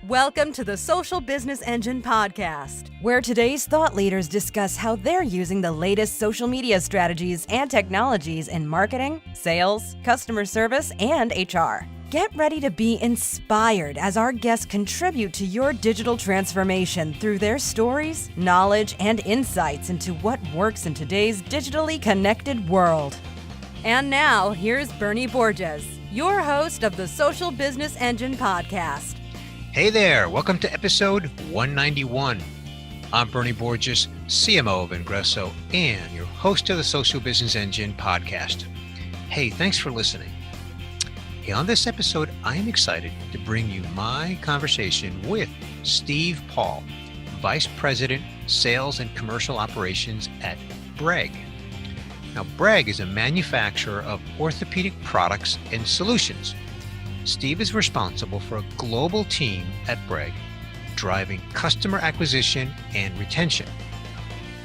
Welcome to the Social Business Engine podcast, where today's thought leaders discuss how they're using the latest social media strategies and technologies in marketing, sales, customer service, and HR. Get ready to be inspired as our guests contribute to your digital transformation through their stories, knowledge, and insights into what works in today's digitally connected world. And now, here's Bernie Borges, your host of the Social Business Engine podcast. Hey there, welcome to episode 191. I'm Bernie Borges, CMO of Vengreso, and your host of the Social Business Engine podcast. Hey, thanks for listening. Hey, on this episode, I'm excited to bring you my conversation with Steve Paul, Vice President, Sales and Commercial Operations at Breg. Now, Breg is a manufacturer of orthopedic products and solutions. Steve is responsible for a global team at Breg, driving customer acquisition and retention.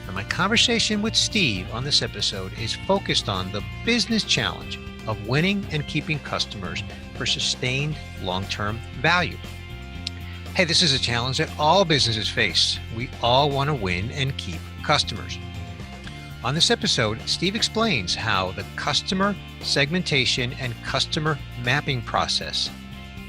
Now, my conversation with Steve on this episode is focused on the business challenge of winning and keeping customers for sustained long-term value. Hey, this is a challenge that all businesses face. We all want to win and keep customers. On this episode, Steve explains how the customer segmentation and customer mapping process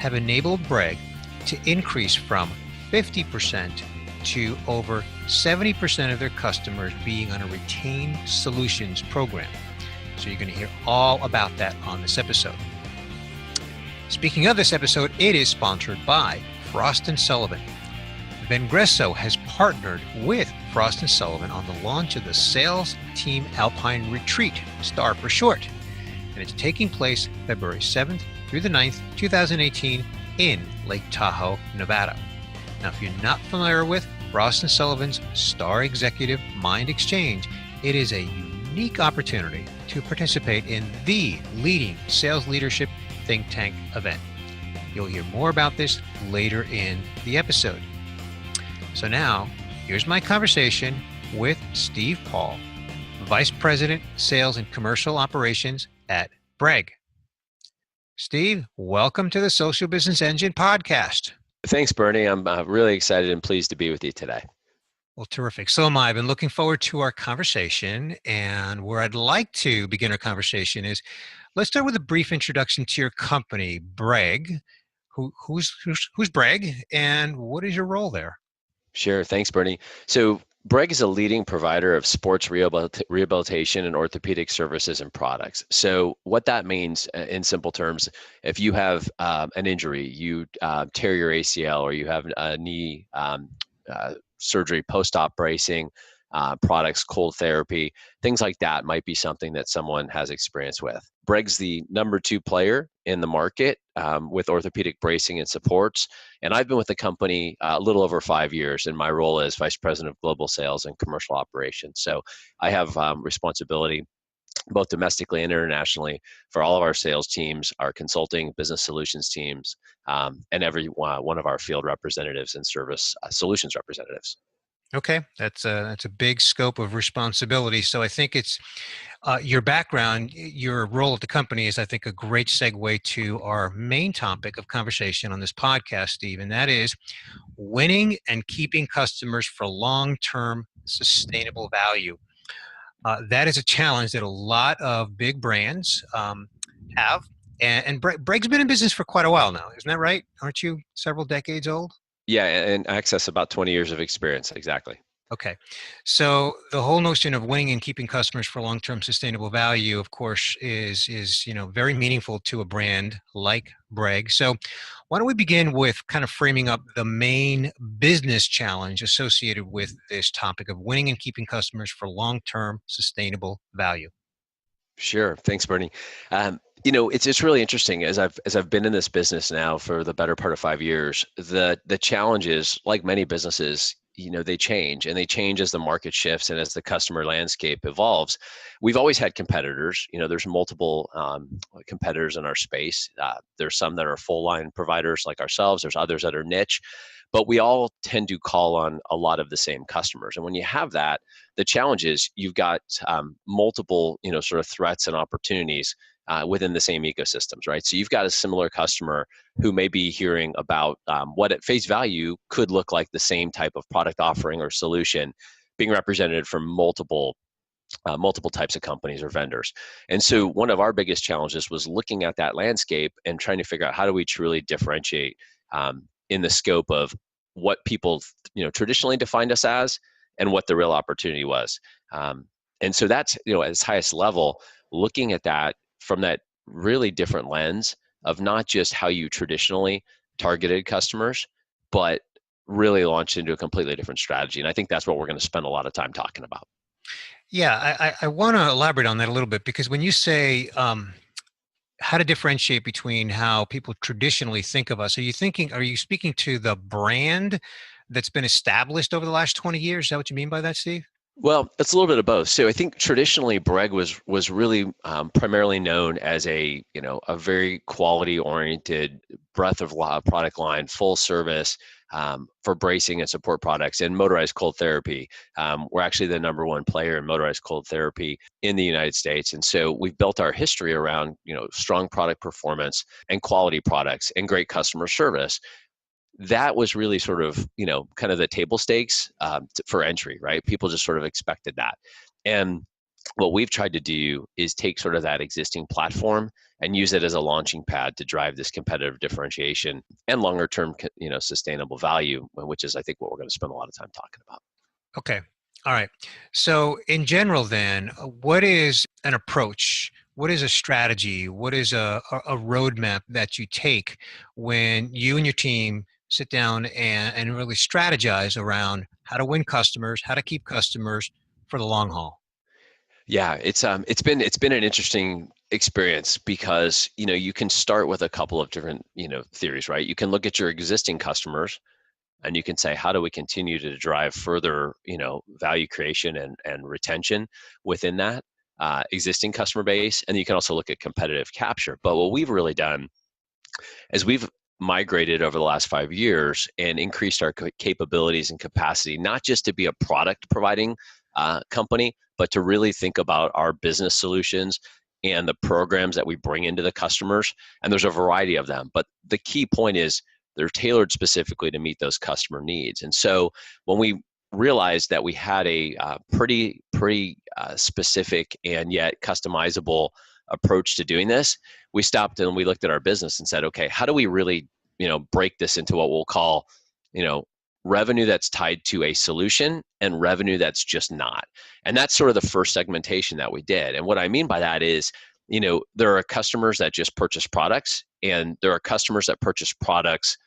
have enabled Breg to increase from 50% to over 70% of their customers being on a retained solutions program. So you're going to hear all about that on this episode. Speaking of this episode, it is sponsored by Frost Sullivan. Vengreso has partnered with Frost Sullivan on the launch of the Sales Team Alpine Retreat, STAR for short, and it's taking place February 7th through the 9th, 2018 in Lake Tahoe, Nevada. Now, if you're not familiar with Frost Sullivan's STAR Executive MindXchange, it is a unique opportunity to participate in the leading sales leadership think tank event. You'll hear more about this later in the episode. So now, here's my conversation with Steve Paul, Vice President, Sales and Commercial Operations at Breg. Steve, welcome to the Social Business Engine podcast. Thanks, Bernie. I'm really excited and pleased to be with you today. Well, terrific. So am I. I've been looking forward to our conversation, and where I'd like to begin our conversation is, let's start with a brief introduction to your company, Breg. Who's Breg, and what is your role there? Sure. Thanks, Bernie. So Breg is a leading provider of sports rehabilitation and orthopedic services and products. So what that means in simple terms, if you have an injury, you tear your ACL, or you have a knee surgery, post-op bracing, products, cold therapy, things like that might be something that someone has experience with. Breg's the number 2 player in the market with orthopedic bracing and supports. And I've been with the company a little over 5 years in my role as Vice President of Global Sales and Commercial Operations. So I have responsibility both domestically and internationally for all of our sales teams, our consulting business solutions teams, and every one of our field representatives and service solutions representatives. Okay, that's a big scope of responsibility. So I think it's your background, your role at the company is, I think, a great segue to our main topic of conversation on this podcast, Steve, and that is winning and keeping customers for long-term sustainable value. That is a challenge that a lot of big brands have, and Breg's been in business for quite a while now, isn't that right? Aren't you several decades old? Yeah, and access about 20 years of experience, exactly. Okay. So the whole notion of winning and keeping customers for long-term sustainable value, of course, is very meaningful to a brand like Breg. So why don't we begin with kind of framing up the main business challenge associated with this topic of winning and keeping customers for long-term sustainable value? Sure. Thanks, Bernie. It's really interesting as I've been in this business now for the better part of 5 years. The challenge is, like many businesses, they change, and they change as the market shifts and as the customer landscape evolves. We've always had competitors. There's multiple competitors in our space. There's some that are full line providers like ourselves. There's others that are niche, but we all tend to call on a lot of the same customers. And when you have that, the challenge is you've got multiple, sort of threats and opportunities within the same ecosystems, right? So you've got a similar customer who may be hearing about what at face value could look like the same type of product offering or solution being represented from multiple types of companies or vendors. And so one of our biggest challenges was looking at that landscape and trying to figure out how do we truly differentiate in the scope of what people traditionally defined us as and what the real opportunity was. And so that's at its highest level, looking at that from that really different lens of not just how you traditionally targeted customers, but really launched into a completely different strategy. And I think that's what we're going to spend a lot of time talking about. Yeah, I want to elaborate on that a little bit, because when you say how to differentiate between how people traditionally think of us, are you speaking to the brand that's been established over the last 20 years? Is that what you mean by that, Steve? Well, it's a little bit of both. So I think traditionally Breg was really primarily known as a very quality oriented breadth of product line, full service for bracing and support products and motorized cold therapy. We're actually the number one player in motorized cold therapy in the United States, and so we've built our history around strong product performance and quality products and great customer service. That was really sort of kind of the table stakes for entry, right? People just sort of expected that. And what we've tried to do is take sort of that existing platform and use it as a launching pad to drive this competitive differentiation and longer term sustainable value, which is I think what we're going to spend a lot of time talking about. Okay. All right. So in general then, what is an approach? What is a strategy? What is a roadmap that you take when you and your team sit down and really strategize around how to win customers, how to keep customers for the long haul? Yeah, it's been an interesting experience because you can start with a couple of different theories, right? You can look at your existing customers and you can say, how do we continue to drive further value creation and retention within that existing customer base? And you can also look at competitive capture. But what we've really done is we've migrated over the last 5 years and increased our capabilities and capacity, not just to be a product providing company, but to really think about our business solutions and the programs that we bring into the customers. And there's a variety of them, but the key point is they're tailored specifically to meet those customer needs. And so when we realized that we had a pretty specific and yet customizable approach to doing this, we stopped and we looked at our business and said, okay, how do we really break this into what we'll call revenue that's tied to a solution and revenue that's just not. And that's sort of the first segmentation that we did. And what I mean by that is, there are customers that just purchase products, and there are customers that purchase products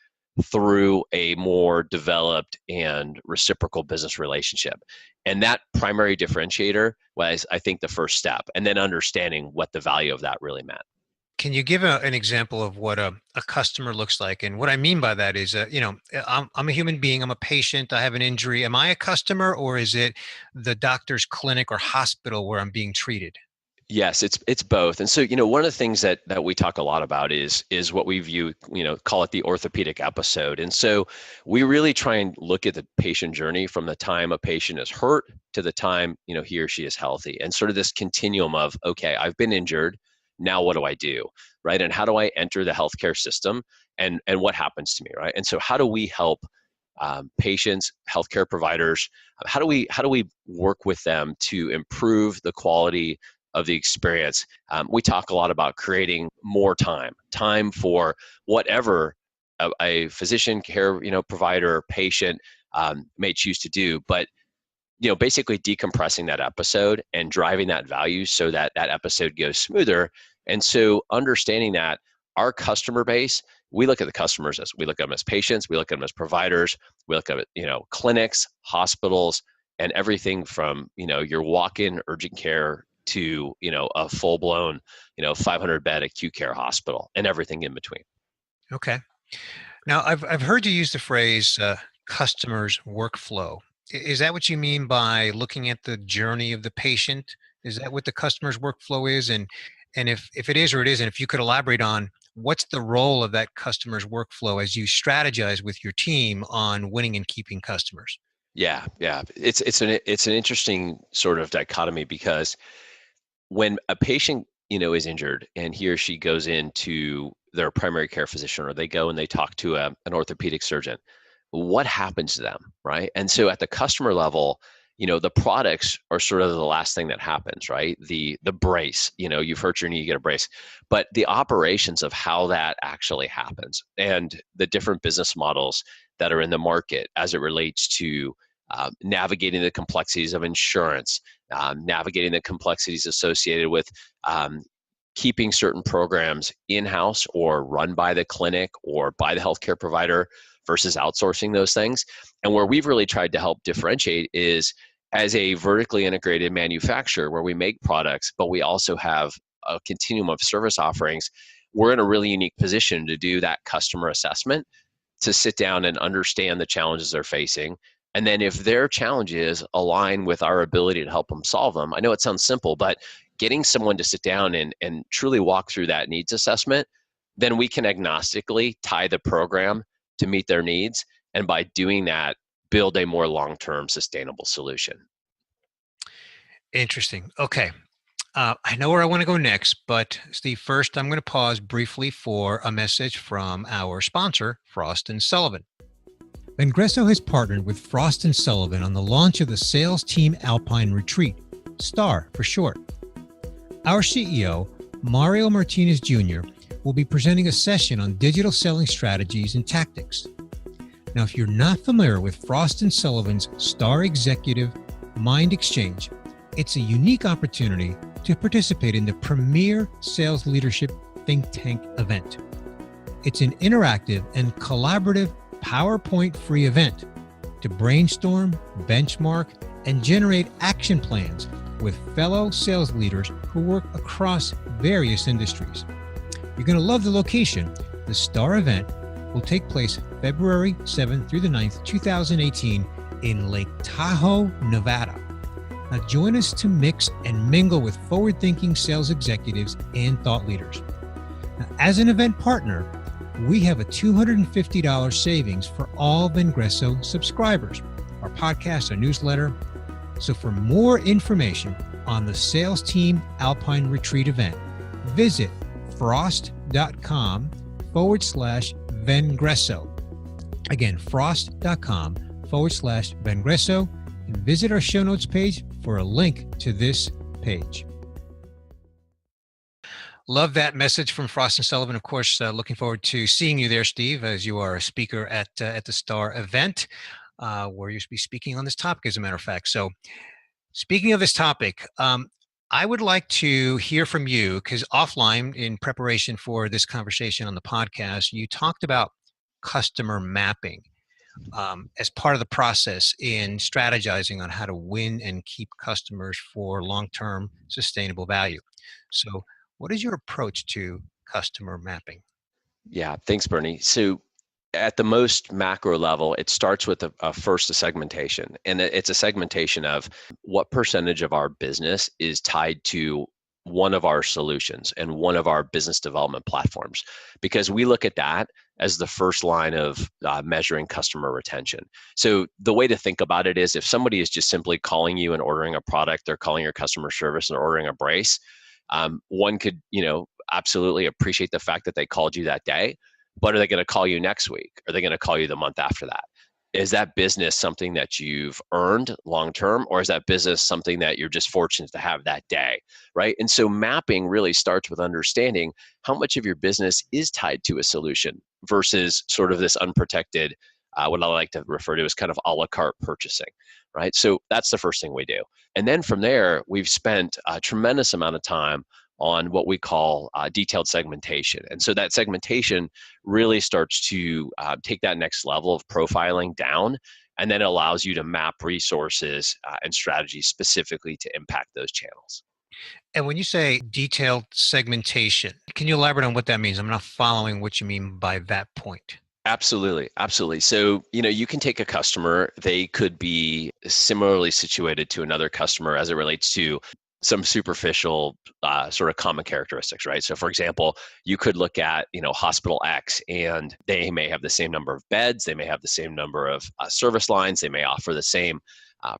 through a more developed and reciprocal business relationship. And that primary differentiator was, I think, the first step, and then understanding what the value of that really meant. Can you give an example of what a customer looks like? And what I mean by that is, I'm a human being, I'm a patient, I have an injury. Am I a customer, or is it the doctor's clinic or hospital where I'm being treated? Yes, it's both. And so, one of the things that we talk a lot about is what we view, call it the orthopedic episode. And so we really try and look at the patient journey from the time a patient is hurt to the time, he or she is healthy, and sort of this continuum of, okay, I've been injured. Now what do I do? Right. And how do I enter the healthcare system, and what happens to me? Right. And so how do we help patients, healthcare providers? How do we work with them to improve the quality of the experience? We talk a lot about creating more time for whatever a physician care, provider, patient may choose to do, but basically decompressing that episode and driving that value so that that episode goes smoother. And so understanding that our customer base, we look at the customers as we look at them as patients, we look at them as providers, we look at clinics, hospitals, and everything from your walk-in urgent care to a full-blown 500 bed acute care hospital and everything in between. Okay. Now I've heard you use the phrase customer's workflow. Is that what you mean by looking at the journey of the patient? Is that what the customer's workflow is? And if it is or it isn't, if you could elaborate on what's the role of that customer's workflow as you strategize with your team on winning and keeping customers? Yeah. It's an interesting sort of dichotomy, because when a patient is injured and he or she goes into their primary care physician, or they go and they talk to an orthopedic surgeon, what happens to them, right? And so at the customer level, the products are sort of the last thing that happens, right? The brace, you've hurt your knee, you get a brace, but the operations of how that actually happens and the different business models that are in the market as it relates to navigating the complexities of insurance, navigating the complexities associated with keeping certain programs in-house or run by the clinic or by the healthcare provider versus outsourcing those things. And where we've really tried to help differentiate is as a vertically integrated manufacturer where we make products, but we also have a continuum of service offerings. We're in a really unique position to do that customer assessment, to sit down and understand the challenges they're facing. And then if their challenges align with our ability to help them solve them, I know it sounds simple, but getting someone to sit down and truly walk through that needs assessment, then we can agnostically tie the program to meet their needs. And by doing that, build a more long-term sustainable solution. Interesting. Okay. I know where I want to go next, but Steve, first I'm going to pause briefly for a message from our sponsor, Frost Sullivan. Vengreso has partnered with Frost Sullivan on the launch of the Sales Team Alpine Retreat, STAR for short. Our CEO, Mario Martinez Jr., will be presenting a session on digital selling strategies and tactics. Now, if you're not familiar with Frost Sullivan's STAR Executive MindXchange, it's a unique opportunity to participate in the premier sales leadership think tank event. It's an interactive and collaborative PowerPoint-free event to brainstorm, benchmark, and generate action plans with fellow sales leaders who work across various industries. You're going to love the location. The STAR event will take place February 7th through the 9th, 2018 in Lake Tahoe, Nevada. Now join us to mix and mingle with forward-thinking sales executives and thought leaders. Now, as an event partner, we have a $250 savings for all Vengreso subscribers, our podcast, our newsletter. So for more information on the Sales Team Alpine Retreat event, visit frost.com/Vengreso. Again, frost.com/Vengreso, and visit our show notes page for a link to this page. Love that message from Frost Sullivan. Of course, looking forward to seeing you there, Steve, as you are a speaker at the STAR event, where you'll be speaking on this topic, as a matter of fact. So speaking of this topic, I would like to hear from you, because offline, in preparation for this conversation on the podcast, you talked about customer mapping as part of the process in strategizing on how to win and keep customers for long-term sustainable value. So what is your approach to customer mapping? Yeah, thanks, Bernie. So at the most macro level, it starts with first a segmentation. And it's a segmentation of what percentage of our business is tied to one of our solutions and one of our business development platforms, because we look at that as the first line of measuring customer retention. So the way to think about it is, if somebody is just simply calling you and ordering a product, they're calling your customer service and ordering a brace, one could, absolutely appreciate the fact that they called you that day, but are they going to call you next week? Are they going to call you the month after that? Is that business something that you've earned long-term, or is that business something that you're just fortunate to have that day, right? And so mapping really starts with understanding how much of your business is tied to a solution versus sort of this unprotected, what I like to refer to as kind of a la carte purchasing, right? So that's the first thing we do. And then from there, we've spent a tremendous amount of time on what we call detailed segmentation. And so that segmentation really starts to take that next level of profiling down, and then it allows you to map resources and strategies specifically to impact those channels. And when you say detailed segmentation, can you elaborate on what that means? I'm not following what you mean by that point. Absolutely. Absolutely. So, you can take a customer, they could be similarly situated to another customer as it relates to some superficial sort of common characteristics, right? So for example, you could look at, hospital X, and they may have the same number of beds, they may have the same number of service lines, they may offer the same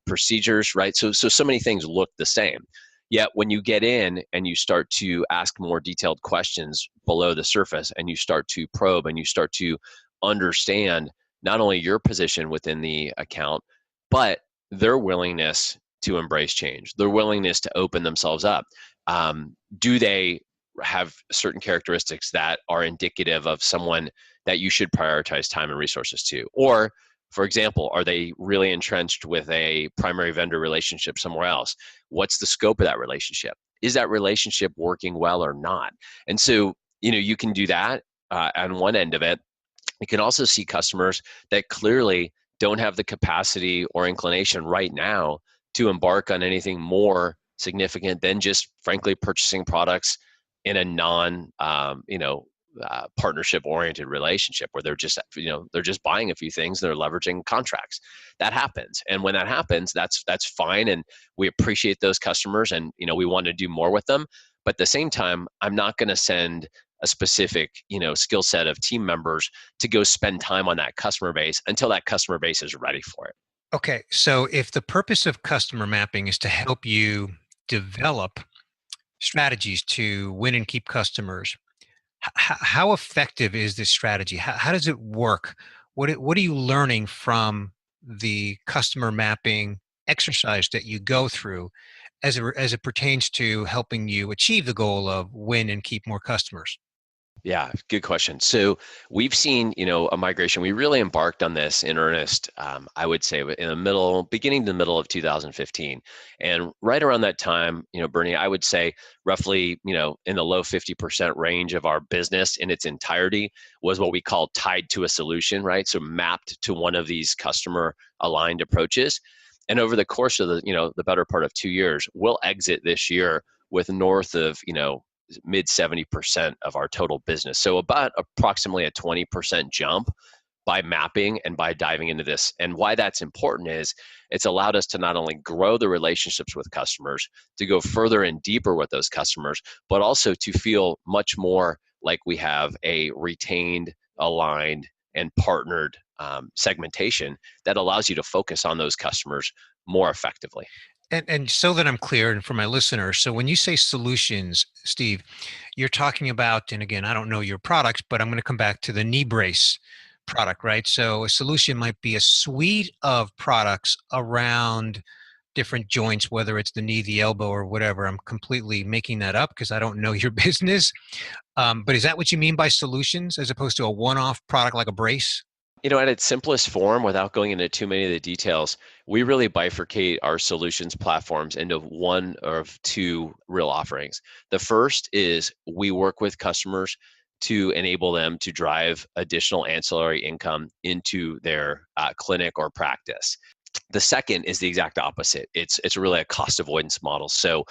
procedures, right? So many things look the same. Yet when you get in and you start to ask more detailed questions below the surface, and you start to probe and you start to understand not only your position within the account, but their willingness to embrace change, their willingness to open themselves up. Do they have certain characteristics that are indicative of someone that you should prioritize time and resources to? Or, for example, are they really entrenched with a primary vendor relationship somewhere else? What's the scope of that relationship? Is that relationship working well or not? And so, you can do that on one end of it. You can also see customers that clearly don't have the capacity or inclination right now to embark on anything more significant than just, frankly, purchasing products in a partnership oriented relationship where they're just buying a few things and they're leveraging contracts. That happens, and when that happens, that's fine, and we appreciate those customers, and we want to do more with them. But at the same time, I'm not going to send a specific skill set of team members to go spend time on that customer base until that customer base is ready for it. Okay, so if the purpose of customer mapping is to help you develop strategies to win and keep customers, how effective is this strategy? How does it work? What are you learning from the customer mapping exercise that you go through as it pertains to helping you achieve the goal of win and keep more customers? Yeah, good question. So we've seen, a migration. We really embarked on this in earnest, I would say, beginning to the middle of 2015. And right around that time, Bernie, I would say roughly, in the low 50% range of our business in its entirety was what we call tied to a solution, right? So mapped to one of these customer aligned approaches. And over the course of the better part of 2 years, we'll exit this year with north of, mid 70% of our total business. So about approximately a 20% jump by mapping and by diving into this. And why that's important is it's allowed us to not only grow the relationships with customers, to go further and deeper with those customers, but also to feel much more like we have a retained, aligned, and partnered segmentation that allows you to focus on those customers more effectively. And so that I'm clear, and for my listeners, so when you say solutions, Steve, you're talking about, and again, I don't know your products, but I'm going to come back to the knee brace product, right? So a solution might be a suite of products around different joints, whether it's the knee, the elbow, or whatever. I'm completely making that up because I don't know your business. But is that what you mean by solutions as opposed to a one-off product like a brace? At its simplest form, without going into too many of the details, we really bifurcate our solutions platforms into one of two real offerings. The first is we work with customers to enable them to drive additional ancillary income into their clinic or practice. The second is the exact opposite. It's really a cost avoidance model. So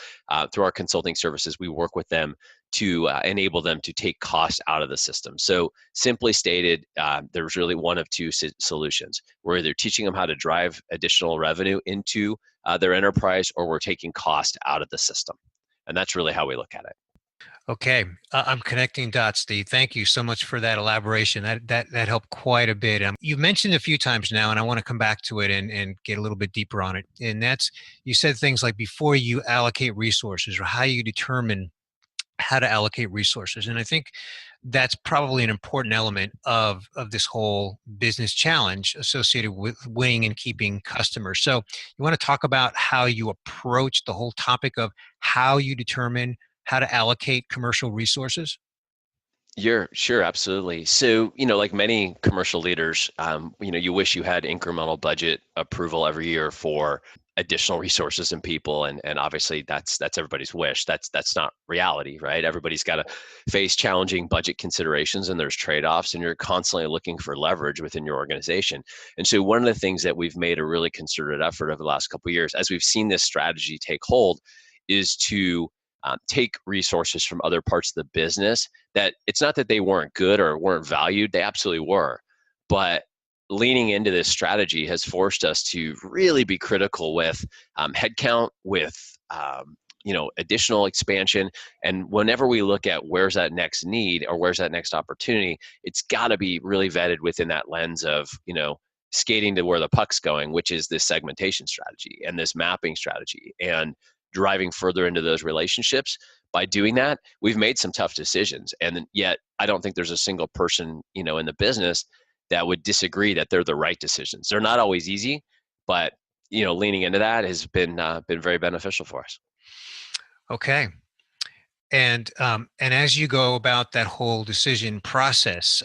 through our consulting services, we work with them to enable them to take cost out of the system. So simply stated, there's really one of two solutions. We're either teaching them how to drive additional revenue into their enterprise, or we're taking cost out of the system. And that's really how we look at it. Okay, I'm connecting dots, Steve. Thank you so much for that elaboration. That helped quite a bit. You've mentioned a few times now, and I want to come back to it and get a little bit deeper on it. And that's, you said things like before you allocate resources, or how you determine how to allocate resources. And I think that's probably an important element of this whole business challenge associated with winning and keeping customers. So you want to talk about how you approach the whole topic of how you determine how to allocate commercial resources? Sure, absolutely. So, like many commercial leaders, you wish you had incremental budget approval every year for additional resources and people, and obviously that's everybody's wish. That's not reality, right? Everybody's got to face challenging budget considerations, and there's trade-offs, and you're constantly looking for leverage within your organization. And so, one of the things that we've made a really concerted effort over the last couple of years, as we've seen this strategy take hold, is to take resources from other parts of the business that it's not that they weren't good or weren't valued, they absolutely were. But leaning into this strategy has forced us to really be critical with headcount, with additional expansion. And whenever we look at where's that next need or where's that next opportunity, it's got to be really vetted within that lens of, skating to where the puck's going, which is this segmentation strategy and this mapping strategy. And driving further into those relationships. By doing that, we've made some tough decisions. And yet I don't think there's a single person, in the business that would disagree that they're the right decisions. They're not always easy, but leaning into that has been very beneficial for us. Okay. And as you go about that whole decision process,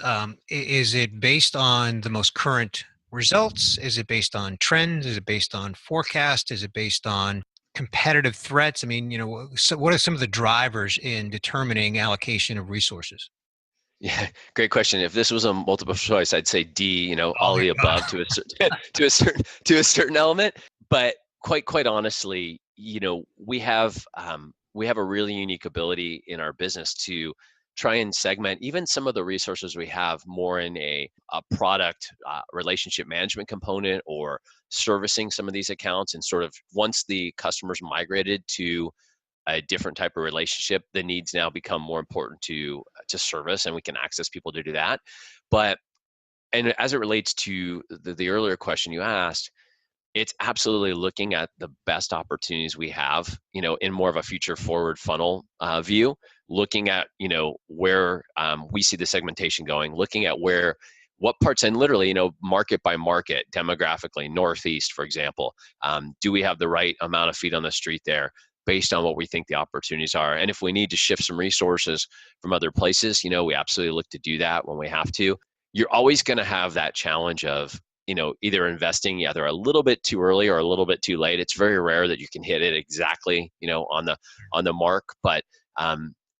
is it based on the most current results? Is it based on trends? Is it based on forecast? Is it based on competitive threats? I mean, so what are some of the drivers in determining allocation of resources? Yeah, great question. If this was a multiple choice, I'd say D, Oh, all the above to a certain to a certain element. But quite honestly, we have a really unique ability in our business to try and segment even some of the resources we have more in a product relationship management component, or servicing some of these accounts, and sort of once the customers migrated to a different type of relationship, the needs now become more important to service, and we can access people to do that. But and as it relates to the earlier question you asked, it's absolutely looking at the best opportunities we have, in more of a future forward funnel view, looking at, where we see the segmentation going, looking at what parts, and literally, market by market, demographically, Northeast, for example, do we have the right amount of feet on the street there based on what we think the opportunities are? And if we need to shift some resources from other places, we absolutely look to do that when we have to. You're always going to have that challenge of, either investing either a little bit too early or a little bit too late. It's very rare that you can hit it exactly, on the mark. But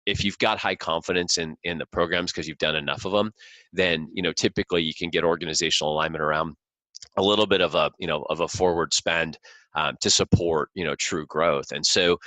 if you've got high confidence in the programs because you've done enough of them, then typically you can get organizational alignment around a little bit of a forward spend to support true growth. And so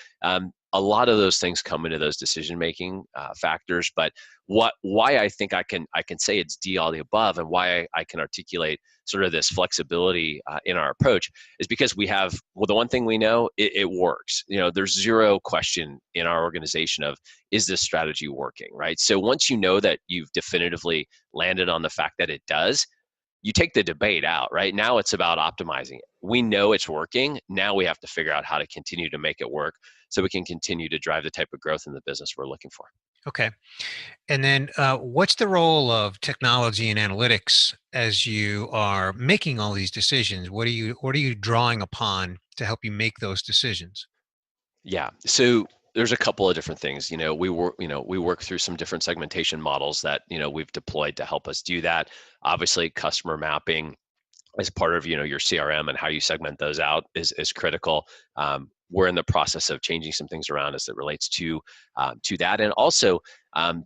a lot of those things come into those decision making factors. But why I think I can say it's D, all the above, and why I can articulate sort of this flexibility in our approach is because we have, well, the one thing we know, it works. There's zero question in our organization of, is this strategy working, right? So once you know that you've definitively landed on the fact that it does, you take the debate out, right? Now it's about optimizing it. We know it's working. Now we have to figure out how to continue to make it work so we can continue to drive the type of growth in the business we're looking for. Okay. And then what's the role of technology and analytics as you are making all these decisions? What are you drawing upon to help you make those decisions? Yeah. So there's a couple of different things. We work through some different segmentation models that, we've deployed to help us do that. Obviously, customer mapping as part of, your CRM and how you segment those out is critical. We're in the process of changing some things around as it relates to that, and also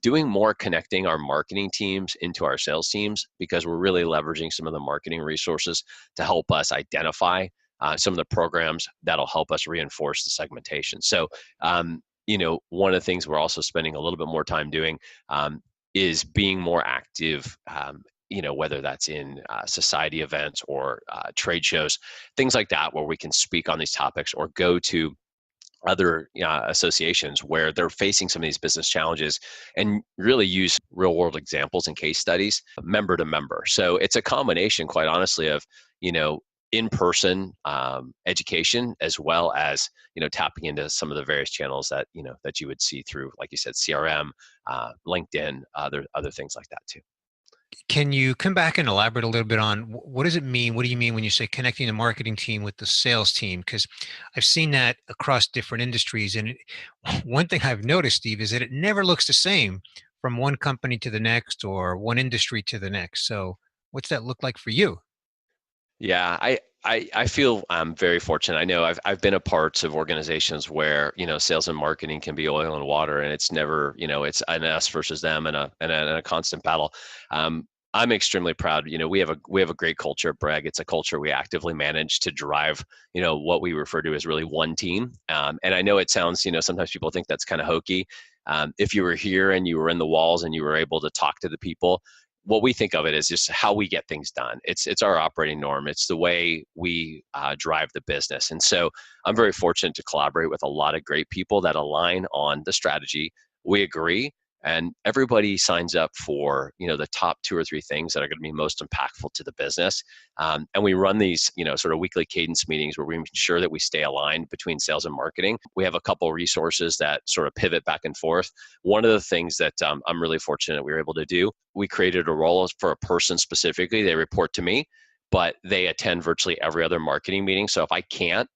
doing more connecting our marketing teams into our sales teams, because we're really leveraging some of the marketing resources to help us identify some of the programs that'll help us reinforce the segmentation. So, one of the things we're also spending a little bit more time doing is being more active. Whether that's in society events or trade shows, things like that, where we can speak on these topics or go to other associations where they're facing some of these business challenges, and really use real world examples and case studies member to member. So it's a combination, quite honestly, of, in-person education, as well as, tapping into some of the various channels that, that you would see through, like you said, CRM, LinkedIn, other things like that too. Can you come back and elaborate a little bit on what does it mean? What do you mean when you say connecting the marketing team with the sales team? Because I've seen that across different industries. And one thing I've noticed, Steve, is that it never looks the same from one company to the next or one industry to the next. So what's that look like for you? Yeah, I feel I'm very fortunate. I know I've been a part of organizations where, sales and marketing can be oil and water, and it's never, it's an us versus them, and a constant battle. I'm extremely proud. We have a great culture at Breg. It's a culture we actively manage to drive, what we refer to as really one team. And I know it sounds, sometimes people think that's kind of hokey. If you were here and you were in the walls and you were able to talk to the people, what we think of it is just how we get things done. It's our operating norm. It's the way we drive the business. And so I'm very fortunate to collaborate with a lot of great people that align on the strategy. We agree, and everybody signs up for, the top 2 or 3 things that are going to be most impactful to the business. And we run these, sort of weekly cadence meetings where we ensure that we stay aligned between sales and marketing. We have a couple resources that sort of pivot back and forth. One of the things that I'm really fortunate we were able to do, we created a role for a person specifically. They report to me, but they attend virtually every other marketing meeting. So if I can't,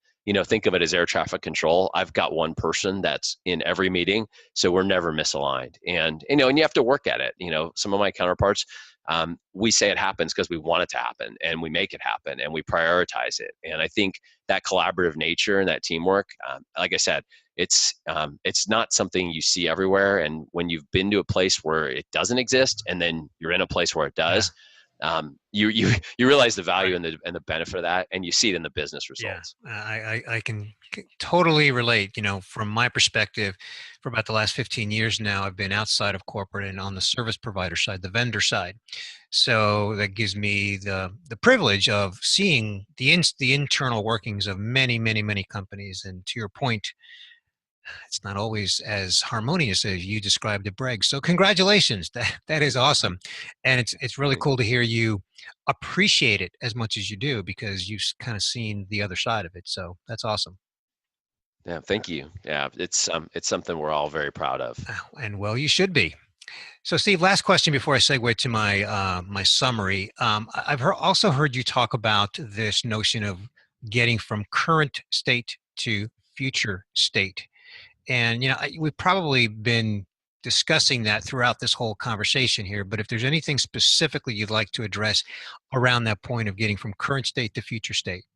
think of it as air traffic control. I've got one person that's in every meeting, so we're never misaligned. And and you have to work at it. Some of my counterparts, we say it happens because we want it to happen, and we make it happen, and we prioritize it. And I think that collaborative nature and that teamwork, like I said, it's not something you see everywhere. And when you've been to a place where it doesn't exist, and then you're in a place where it does. Yeah. You realize the value and the benefit of that, and you see it in the business results. Yeah, I can totally relate. From my perspective, for about the last 15 years now, I've been outside of corporate and on the service provider side, the vendor side. So that gives me the privilege of seeing the internal workings of many, many, many companies. And to your point, it's not always as harmonious as you described at Breg. So congratulations. That is awesome. And it's really cool to hear you appreciate it as much as you do, because you've kind of seen the other side of it. So that's awesome. Yeah, thank you. Yeah, it's something we're all very proud of. And well, you should be. So Steve, last question before I segue to my summary. I've also heard you talk about this notion of getting from current state to future state. And, we've probably been discussing that throughout this whole conversation here, but if there's anything specifically you'd like to address around that point of getting from current state to future state.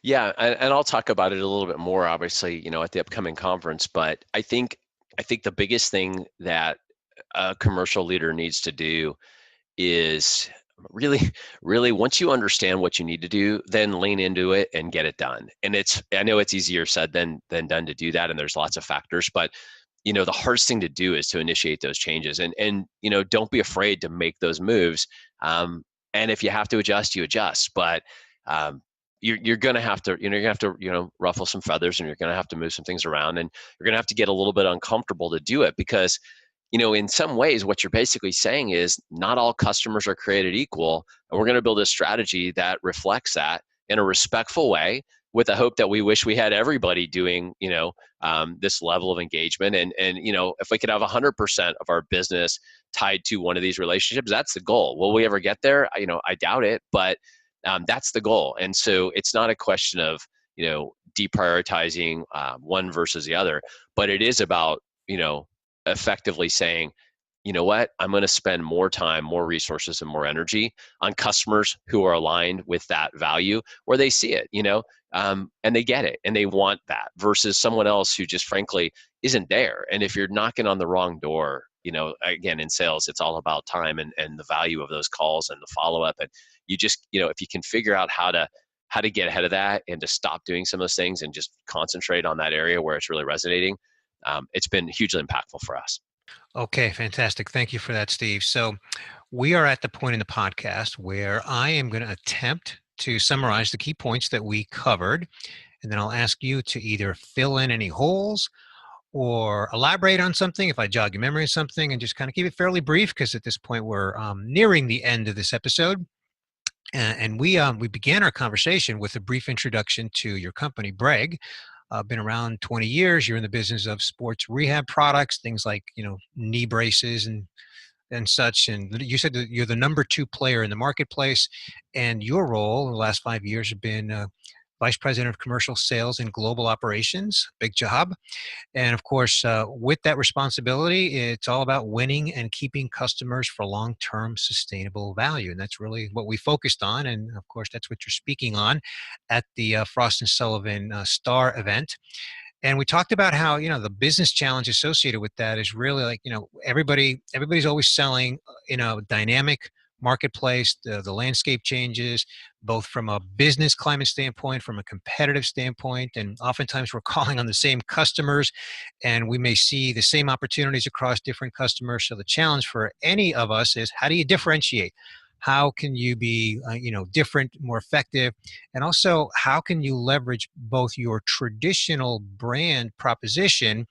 Yeah, and I'll talk about it a little bit more, obviously, at the upcoming conference. But I think the biggest thing that a commercial leader needs to do is really once you understand what you need to do, then lean into it and get it done. And I know it's easier said than done to do that, and there's lots of factors, but the hardest thing to do is to initiate those changes, and don't be afraid to make those moves. And if you have to adjust, you adjust. But you're gonna have to ruffle some feathers, and you're gonna have to move some things around, and you're gonna have to get a little bit uncomfortable to do it, because in some ways, what you're basically saying is not all customers are created equal. And we're going to build a strategy that reflects that in a respectful way, with the hope that we wish we had everybody doing, this level of engagement. And if we could have 100% of our business tied to one of these relationships, that's the goal. Will we ever get there? I doubt it, but that's the goal. And so it's not a question of, deprioritizing one versus the other, but it is about, effectively saying, you know what, I'm going to spend more time, more resources, and more energy on customers who are aligned with that value, where they see it, and they get it and they want that, versus someone else who just frankly isn't there. And if you're knocking on the wrong door, again, in sales, it's all about time and the value of those calls and the follow-up. And you just, if you can figure out how to get ahead of that and to stop doing some of those things and just concentrate on that area where it's really resonating, it's been hugely impactful for us. Okay, fantastic. Thank you for that, Steve. So we are at the point in the podcast where I am going to attempt to summarize the key points that we covered, and then I'll ask you to either fill in any holes or elaborate on something if I jog your memory of something, and just kind of keep it fairly brief, because at this point we're nearing the end of this episode. And we began our conversation with a brief introduction to your company, Breg. Been around 20 years. You're in the business of sports rehab products, things like, knee braces and such. And you said that you're the number 2 player in the marketplace, and your role in the last 5 years has been Vice President of Commercial Sales and Global Operations. Big job. And of course, with that responsibility, it's all about winning and keeping customers for long-term sustainable value. And that's really what we focused on. And of course, that's what you're speaking on at the Frost and Sullivan Star event. And we talked about how, the business challenge associated with that is really like, everybody's always selling, dynamic marketplace. The landscape changes, both from a business climate standpoint, from a competitive standpoint, and oftentimes we're calling on the same customers, and we may see the same opportunities across different customers. So the challenge for any of us is, how do you differentiate? How can you be, different, more effective? And also, how can you leverage both your traditional brand proposition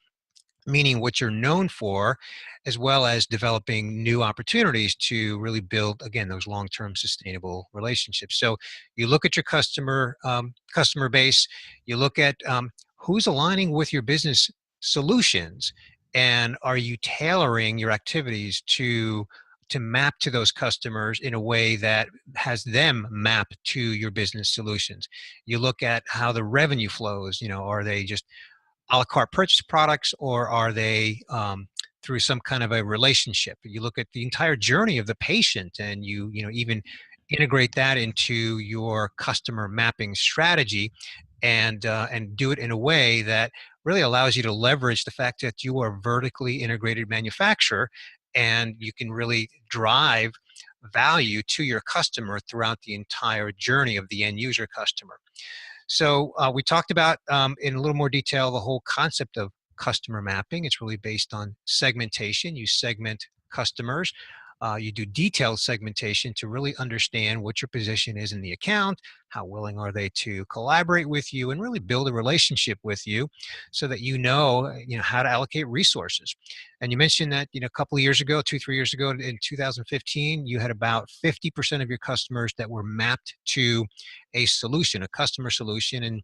meaning what you're known for, as well as developing new opportunities to really build, again, those long-term sustainable relationships. So you look at your customer base, you look at who's aligning with your business solutions, and are you tailoring your activities to map to those customers in a way that has them map to your business solutions. You look at how the revenue flows. Are they just a la carte purchase products, or are they through some kind of a relationship? You look at the entire journey of the patient, and you even integrate that into your customer mapping strategy, and do it in a way that really allows you to leverage the fact that you are a vertically integrated manufacturer, and you can really drive value to your customer throughout the entire journey of the end user customer. So we talked about in a little more detail the whole concept of customer mapping. It's really based on segmentation. You segment customers. You do detailed segmentation to really understand what your position is in the account, how willing are they to collaborate with you, and really build a relationship with you, so that you know how to allocate resources. And you mentioned that a couple of years ago, 3 years ago, in 2015, you had about 50% of your customers that were mapped to a solution, a customer solution. And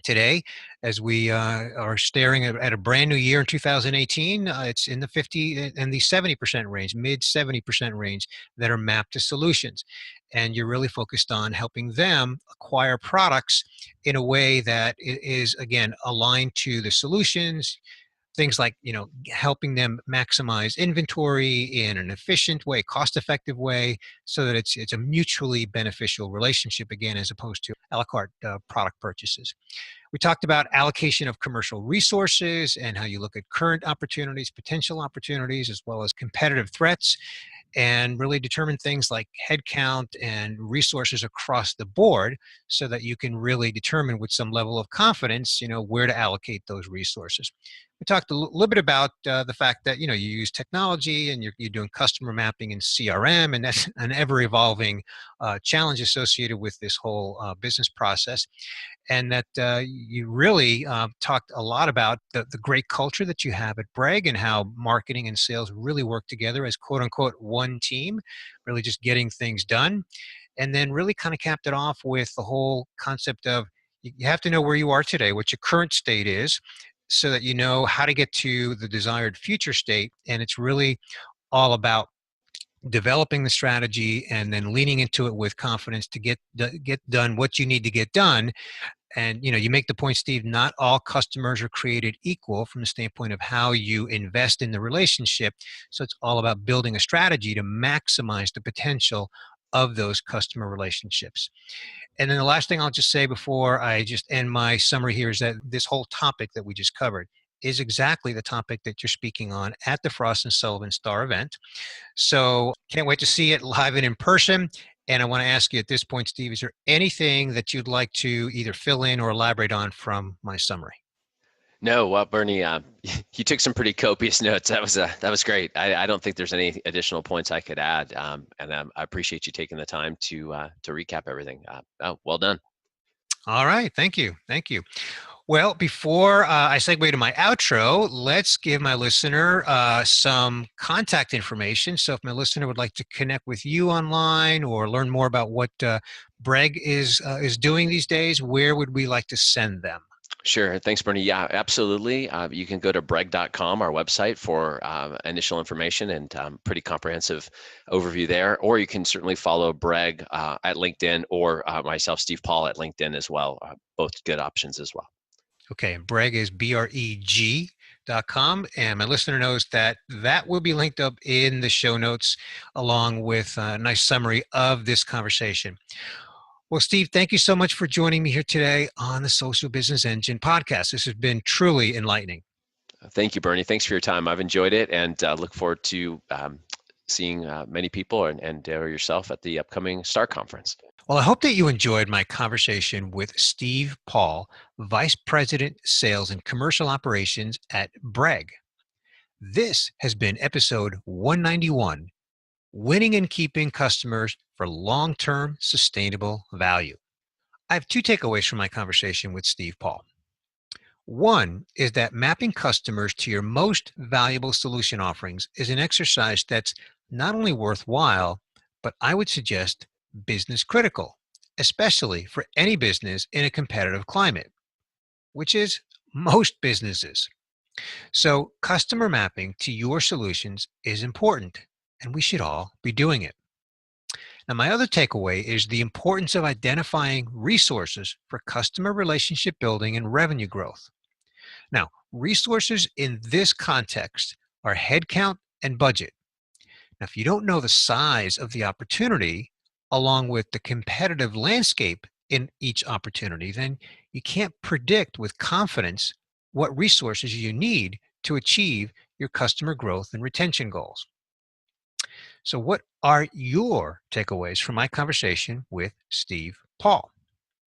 today, as we are staring at a brand new year in 2018, it's in the 50 and the 70% range, mid 70% range, that are mapped to solutions. And you're really focused on helping them acquire products in a way that is, again, aligned to the solutions. Things like, helping them maximize inventory in an efficient way, cost-effective way, so that it's a mutually beneficial relationship, again, as opposed to a la carte product purchases. We talked about allocation of commercial resources and how you look at current opportunities, potential opportunities, as well as competitive threats, and really determine things like headcount and resources across the board, so that you can really determine with some level of confidence, where to allocate those resources. We talked a little bit about the fact that, you use technology, and you're doing customer mapping in CRM, and that's an ever-evolving challenge associated with this whole business process. And that you really talked a lot about the great culture that you have at Breg, and how marketing and sales really work together as quote unquote one team, really just getting things done. And then really kind of capped it off with the whole concept of you have to know where you are today, what your current state is, so that you know how to get to the desired future state. And it's really all about developing the strategy and then leaning into it with confidence to get done what you need to get done. And you make the point, Steve, not all customers are created equal from the standpoint of how you invest in the relationship. So it's all about building a strategy to maximize the potential of those customer relationships. And then the last thing I'll just say before I just end my summary here is that this whole topic that we just covered is exactly the topic that you're speaking on at the Frost and Sullivan Star event. So can't wait to see it live and in person. And I want to ask you at this point, Steve, is there anything that you'd like to either fill in or elaborate on from my summary? No, well, Bernie, you took some pretty copious notes. That was great. I don't think there's any additional points I could add, and I appreciate you taking the time to recap everything. Well done. All right, thank you, thank you. Well, before I segue to my outro, let's give my listener some contact information. So if my listener would like to connect with you online or learn more about what Breg is doing these days, where would we like to send them? Sure. Thanks, Bernie. Yeah, absolutely. You can go to breg.com, our website, for initial information and pretty comprehensive overview there. Or you can certainly follow Breg at LinkedIn, or myself, Steve Paul, at LinkedIn as well. Both good options as well. Okay, and Breg is breg.com, and my listener knows that that will be linked up in the show notes, along with a nice summary of this conversation. Well, Steve, thank you so much for joining me here today on the Social Business Engine podcast. This has been truly enlightening. Thank you, Bernie. Thanks for your time. I've enjoyed it, and look forward to seeing many people and yourself at the upcoming STAR conference. Well, I hope that you enjoyed my conversation with Steve Paul, Vice President, Sales and Commercial Operations at Breg. This has been episode 191, Winning and Keeping Customers for Long-Term Sustainable Value. I have two takeaways from my conversation with Steve Paul. One is that mapping customers to your most valuable solution offerings is an exercise that's not only worthwhile, but I would suggest business critical, especially for any business in a competitive climate, which is most businesses. So, customer mapping to your solutions is important, and we should all be doing it. Now, my other takeaway is the importance of identifying resources for customer relationship building and revenue growth. Now, resources in this context are headcount and budget. Now, if you don't know the size of the opportunity, along with the competitive landscape in each opportunity, then you can't predict with confidence what resources you need to achieve your customer growth and retention goals. So, what are your takeaways from my conversation with Steve Paul?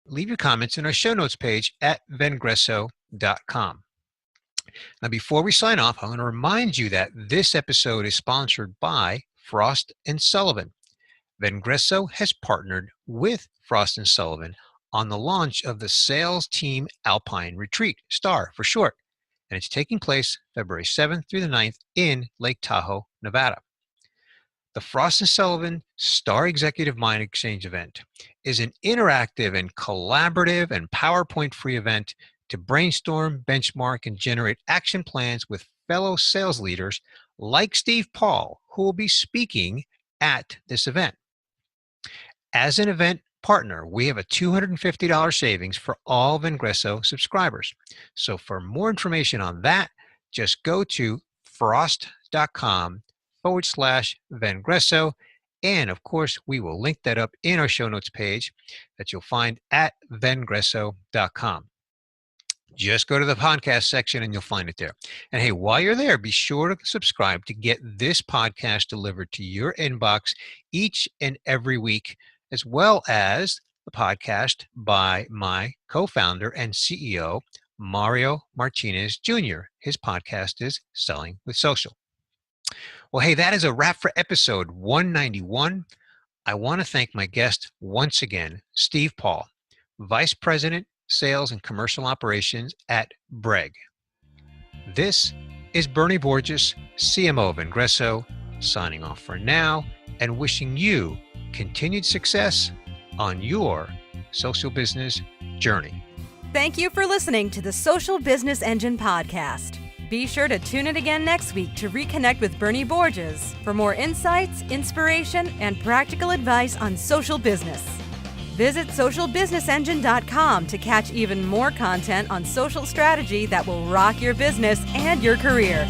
Leave your comments in our show notes page at vengreso.com. Now, before we sign off, I want to remind you that this episode is sponsored by Frost Sullivan. Vengreso has partnered with Frost Sullivan on the launch of the Sales Team Alpine Retreat, STAR for short, and it's taking place February 7th through the 9th in Lake Tahoe, Nevada. The Frost Sullivan STAR Executive MindXchange event is an interactive and collaborative and PowerPoint-free event to brainstorm, benchmark, and generate action plans with fellow sales leaders like Steve Paul, who will be speaking at this event. As an event partner, we have a $250 savings for all Vengreso subscribers. So for more information on that, just go to frost.com/Vengreso. And of course, we will link that up in our show notes page that you'll find at vengreso.com. Just go to the podcast section and you'll find it there. And hey, while you're there, be sure to subscribe to get this podcast delivered to your inbox each and every week, as well as the podcast by my co-founder and CEO, Mario Martinez Jr. His podcast is Selling with Social. Well, hey, that is a wrap for episode 191. I want to thank my guest once again, Steve Paul, Vice President, Sales and Commercial Operations at Breg. This is Bernie Borges, CMO of Vengreso, signing off for now and wishing you continued success on your social business journey. Thank you for listening to the Social Business Engine podcast. Be sure to tune in again next week to reconnect with Bernie Borges for more insights, inspiration, and practical advice on social business. Visit socialbusinessengine.com to catch even more content on social strategy that will rock your business and your career.